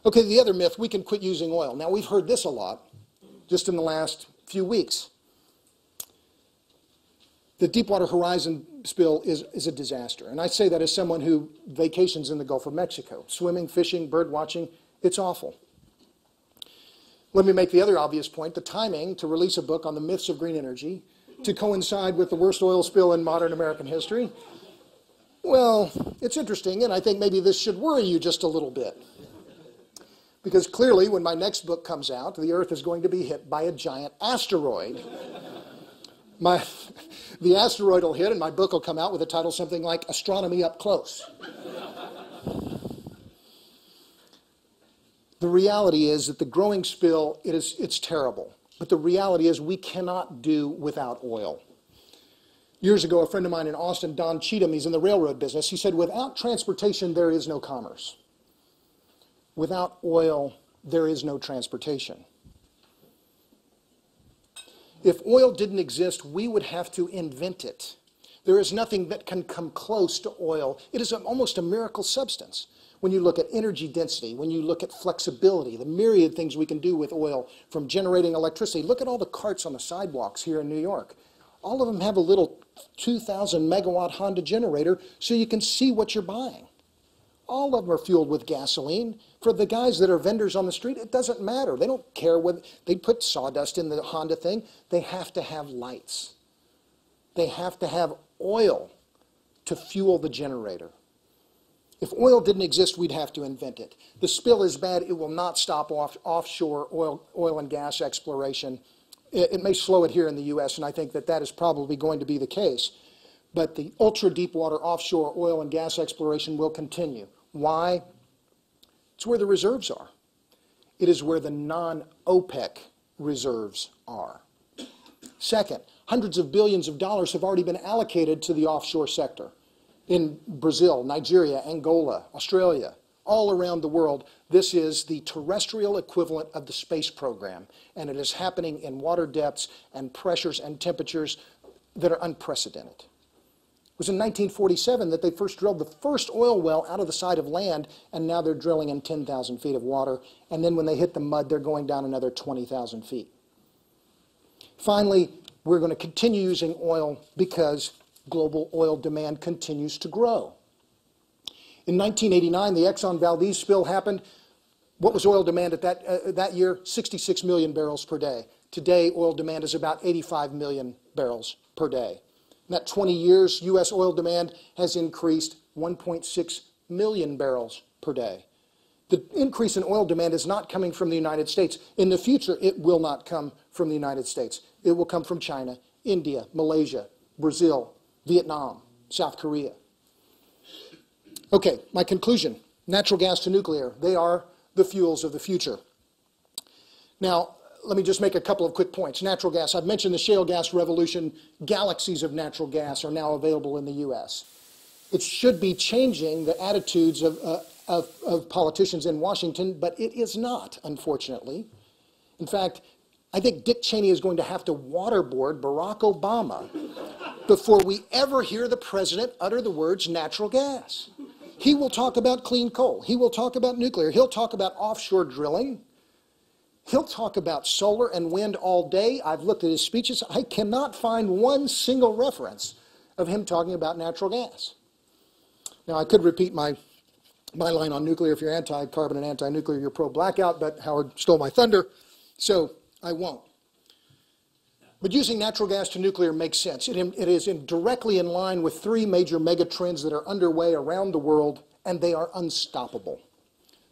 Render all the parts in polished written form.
Okay, the other myth, we can quit using oil. Now, we've heard this a lot just in the last few weeks. The Deepwater Horizon spill is a disaster. And I say that as someone who vacations in the Gulf of Mexico. Swimming, fishing, bird watching, it's awful. Let me make the other obvious point. The timing to release a book on the myths of green energy to coincide with the worst oil spill in modern American history, well, it's interesting, and I think maybe this should worry you just a little bit. Because clearly, when my next book comes out, the Earth is going to be hit by a giant asteroid. The asteroid will hit, and my book will come out with a title something like Astronomy Up Close. The reality is that the growing spill, it's terrible. But the reality is we cannot do without oil. Years ago, a friend of mine in Austin, Don Cheatham, he's in the railroad business, he said, without transportation, there is no commerce. Without oil, there is no transportation. If oil didn't exist, we would have to invent it. There is nothing that can come close to oil. It is almost a miracle substance. When you look at energy density, when you look at flexibility, the myriad things we can do with oil, from generating electricity. Look at all the carts on the sidewalks here in New York. All of them have a little 2,000 megawatt Honda generator so you can see what you're buying. All of them are fueled with gasoline. For the guys that are vendors on the street, it doesn't matter. They don't care whether they put sawdust in the Honda thing. They have to have lights. They have to have oil to fuel the generator. If oil didn't exist, we'd have to invent it. The spill is bad. It will not stop offshore oil and gas exploration. It may slow it here in the U.S., and I think that is probably going to be the case. But the ultra-deepwater offshore oil and gas exploration will continue. Why? It's where the reserves are. It is where the non-OPEC reserves are. Second, hundreds of billions of dollars have already been allocated to the offshore sector. In Brazil, Nigeria, Angola, Australia, all around the world, this is the terrestrial equivalent of the space program. And it is happening in water depths and pressures and temperatures that are unprecedented. It was in 1947 that they first drilled the first oil well out of the side of land, and now they're drilling in 10,000 feet of water. And then when they hit the mud, they're going down another 20,000 feet. Finally, we're going to continue using oil because global oil demand continues to grow. In 1989, the Exxon Valdez spill happened. What was oil demand at that year? 66 million barrels per day. Today, oil demand is about 85 million barrels per day. In that 20 years, U.S. oil demand has increased 1.6 million barrels per day. The increase in oil demand is not coming from the United States. In the future, it will not come from the United States. It will come from China, India, Malaysia, Brazil, Vietnam, South Korea. Okay, my conclusion. Natural gas to nuclear, they are the fuels of the future. Now, let me just make a couple of quick points. Natural gas, I've mentioned the shale gas revolution. Galaxies of natural gas are now available in the U.S. It should be changing the attitudes of politicians in Washington, but it is not, unfortunately. In fact, I think Dick Cheney is going to have to waterboard Barack Obama before we ever hear the president utter the words natural gas. He will talk about clean coal. He will talk about nuclear. He'll talk about offshore drilling. He'll talk about solar and wind all day. I've looked at his speeches. I cannot find one single reference of him talking about natural gas. Now, I could repeat my line on nuclear. If you're anti-carbon and anti-nuclear, you're pro-blackout, but Howard stole my thunder, so I won't. But using natural gas to nuclear makes sense. It is directly in line with three major megatrends that are underway around the world, and they are unstoppable.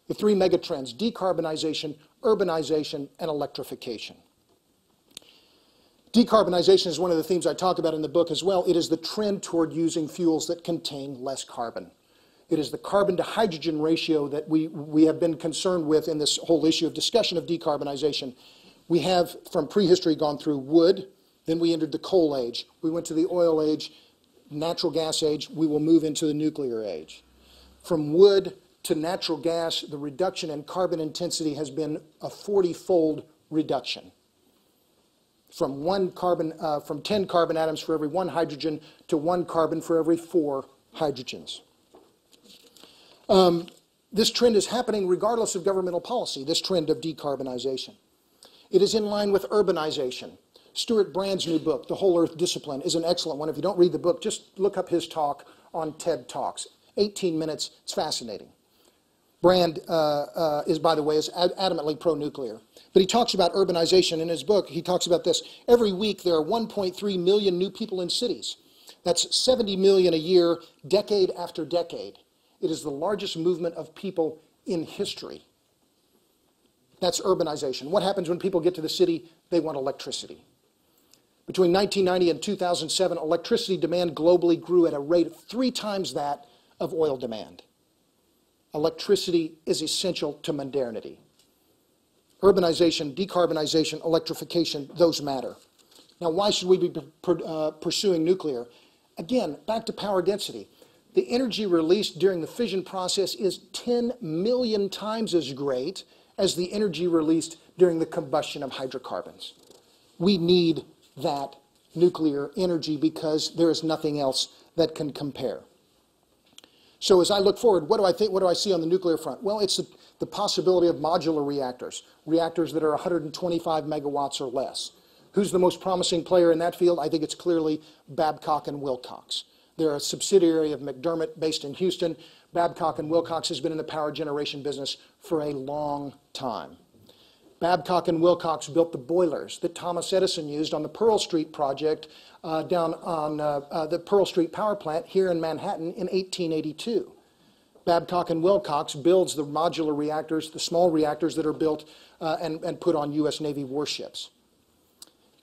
The three megatrends: decarbonization, urbanization, and electrification. Decarbonization is one of the themes I talk about in the book as well. It is the trend toward using fuels that contain less carbon. It is the carbon to hydrogen ratio that we have been concerned with in this whole issue of discussion of decarbonization. We have, from prehistory, gone through wood, then we entered the coal age. We went to the oil age, natural gas age. We will move into the nuclear age. From wood to natural gas, the reduction in carbon intensity has been a 40-fold reduction. From 10 carbon atoms for every 1 hydrogen to 1 carbon for every 4 hydrogens. This trend is happening regardless of governmental policy, this trend of decarbonization. It is in line with urbanization. Stuart Brand's new book, The Whole Earth Discipline, is an excellent one. If you don't read the book, just look up his talk on TED Talks. 18 minutes, it's fascinating. Brand is, by the way, is adamantly pro-nuclear. But he talks about urbanization in his book. He talks about this. Every week there are 1.3 million new people in cities. That's 70 million a year, decade after decade. It is the largest movement of people in history. That's urbanization. What happens when people get to the city? They want electricity. Between 1990 and 2007, electricity demand globally grew at a rate of 3 times that of oil demand. Electricity is essential to modernity. Urbanization, decarbonization, electrification, those matter. Now, why should we be pursuing nuclear? Again, back to power density. The energy released during the fission process is 10 million times as great as the energy released during the combustion of hydrocarbons. We need that nuclear energy because there is nothing else that can compare. So as I look forward, what do I think? What do I see on the nuclear front? Well, it's the possibility of modular reactors, reactors that are 125 megawatts or less. Who's the most promising player in that field? I think it's clearly Babcock and Wilcox. They're a subsidiary of McDermott based in Houston. Babcock and Wilcox has been in the power generation business for a long time. Babcock and Wilcox built the boilers that Thomas Edison used on the Pearl Street project down on the Pearl Street power plant here in Manhattan in 1882. Babcock and Wilcox builds the modular reactors, the small reactors that are built and put on U.S. Navy warships.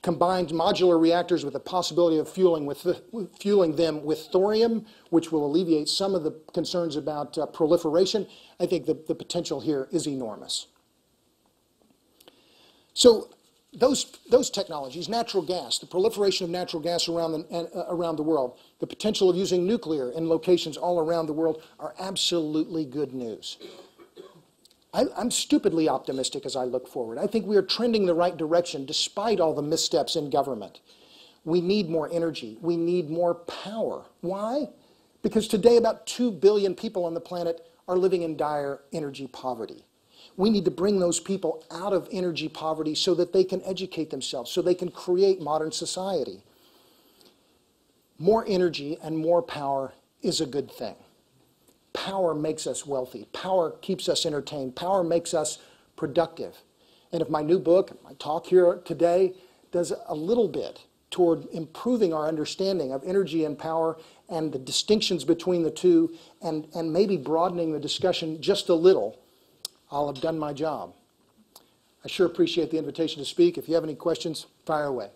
Combined modular reactors with the possibility of fueling them with thorium, which will alleviate some of the concerns about proliferation. I think the potential here is enormous. So those technologies, natural gas, the proliferation of natural gas around the world, the potential of using nuclear in locations all around the world are absolutely good news. I'm stupidly optimistic as I look forward. I think we are trending the right direction despite all the missteps in government. We need more energy. We need more power. Why? Because today about 2 billion people on the planet are living in dire energy poverty. We need to bring those people out of energy poverty so that they can educate themselves, so they can create modern society. More energy and more power is a good thing. Power makes us wealthy. Power keeps us entertained. Power makes us productive. And if my new book, my talk here today, does a little bit toward improving our understanding of energy and power and the distinctions between the two and maybe broadening the discussion just a little, I'll have done my job. I sure appreciate the invitation to speak. If you have any questions, fire away.